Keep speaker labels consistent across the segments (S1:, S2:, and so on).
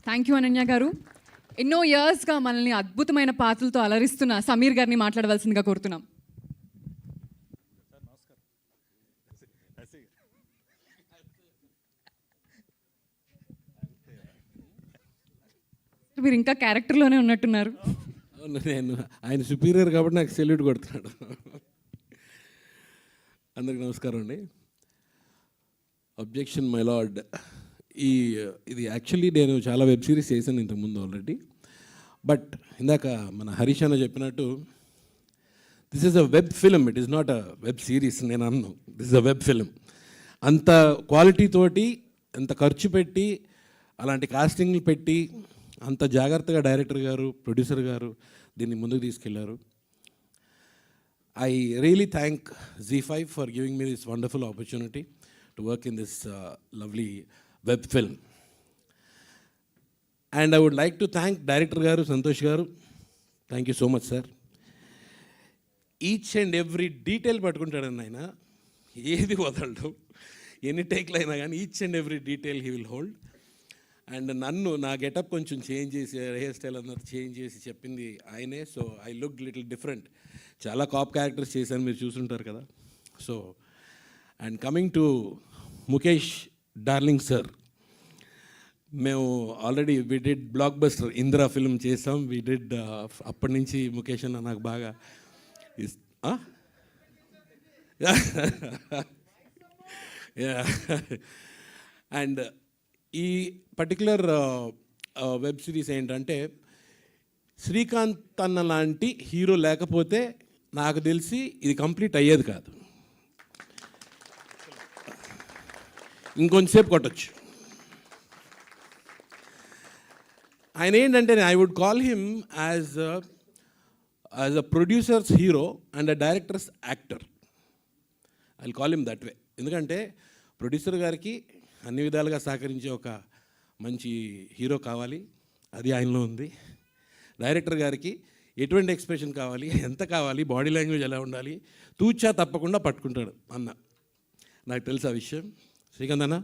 S1: Thank you Ananya గారు. ఎన్నో ఇయర్స్గా మనల్ని అద్భుతమైన పాత్రలతో అలరిస్తున్న సమీర్ గారిని మాట్లాడవలసిందిగా కోరుతున్నాం. మీరు ఇంకా క్యారెక్టర్లోనే ఉన్నట్టున్నారు.
S2: నేను ఆయన సుపీరియర్ కాబట్టి నాకు సెల్యూట్ కొడుతున్నాడు. అందరికి నమస్కారం అండి. Objection my lord. ఇది యాక్చువల్లీ నేను చాలా వెబ్ సిరీస్ చేశాను ఇంతకుముందు ఆల్రెడీ. బట్ ఇందాక మన హరీష్ అన్న చెప్పినట్టు this is a web film, it is not a web series. నేను అన్నాను this is a web film. అంత క్వాలిటీ తోటి, అంత ఖర్చు పెట్టి, అలాంటి కాస్టింగ్లు పెట్టి, అంత జాగ్రత్తగా డైరెక్టర్ గారు, ప్రొడ్యూసర్ గారు దీన్ని ముందుకు తీసుకెళ్లారు. I really thank ZEE5 for giving me this wonderful opportunity to work in this lovely web film. And I would like to thank director గారు, సంతోష్ గారు. Thank you so much sir. Each and every detail పట్టుకుంటాడని ఆయన, ఏది వదలడు. ఎన్ని టేక్లు అయినా కానీ each and every detail he will hold. And నన్ను నా గెటప్ కొంచెం చేంజ్ చేసి, హెయిర్ స్టైల్ అందరూ చేంజ్ చేసి చెప్పింది ఆయనే. So I look little different. చాలా కాప్ క్యారెక్టర్స్ చేశాను, మీరు చూసుంటారు కదా. So and coming to Mukesh darling sir, మేము already we did blockbuster Indira film చేసాం. వి డిడ్ అప్పటి నుంచి ముఖేష్ అన్న నాకు బాగా అండ్ ఈ పర్టికులర్ వెబ్ సిరీస్ ఏంటంటే శ్రీకాంత్ అన్న లాంటి హీరో లేకపోతే నాకు తెలిసి ఇది కంప్లీట్ అయ్యేది కాదు. ఇంకొంచెంసేపు కొట్టచ్చు. ఆయన ఏంటంటే I would call him as a producers hero and a directors actor. I call him that way. ఎందుకంటే ప్రొడ్యూసర్ గారికి అన్ని విధాలుగా సహకరించే ఒక మంచి హీరో కావాలి, అది ఆయనలో ఉంది. డైరెక్టర్ గారికి ఎటువంటి ఎక్స్ప్రెషన్ కావాలి, ఎంత కావాలి, బాడీ లాంగ్వేజ్ ఎలా ఉండాలి, తూచా తప్పకుండా పట్టుకుంటాడు అన్న. నాకు తెలుసు ఆ విషయం. శ్రీకాంత్ అన్న,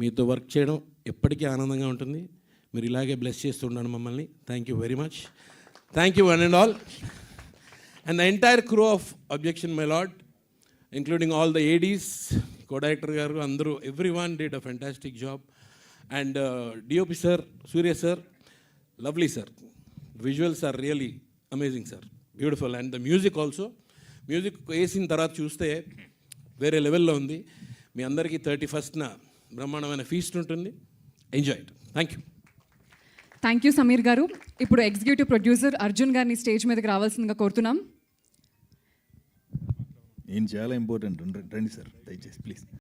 S2: మీతో వర్క్ చేయడం ఎప్పటికీ ఆనందంగా ఉంటుంది. మీరు ఇలాగే బ్లెస్ చేస్తుండండి మమ్మల్ని. Thank you very much. Thank you one and all. And the entire crew of objection my lord, including all the ADs, co-director గారు అందరూ, every one did a fantastic job. And DOP sir, Surya sir, lovely sir. Visuals are really amazing sir, beautiful. And the music also, music వేసిన తర్వాత చూస్తే వేరే లెవెల్లో ఉంది. మీ అందరికీ 31st బ్రహ్మాండమైన ఫీస్ట్ ఉంటుంది. Enjoy it. Thank you.
S1: Thank you Sameer గారు. ఇప్పుడు ఎగ్జిక్యూటివ్ ప్రొడ్యూసర్ అర్జున్ గారిని స్టేజ్ మీదకి రావాల్సిందిగా కోరుతున్నాం.
S3: ఏం చాలా ఇంపార్టెంట్, రండి సార్ దయచేసి ప్లీజ్.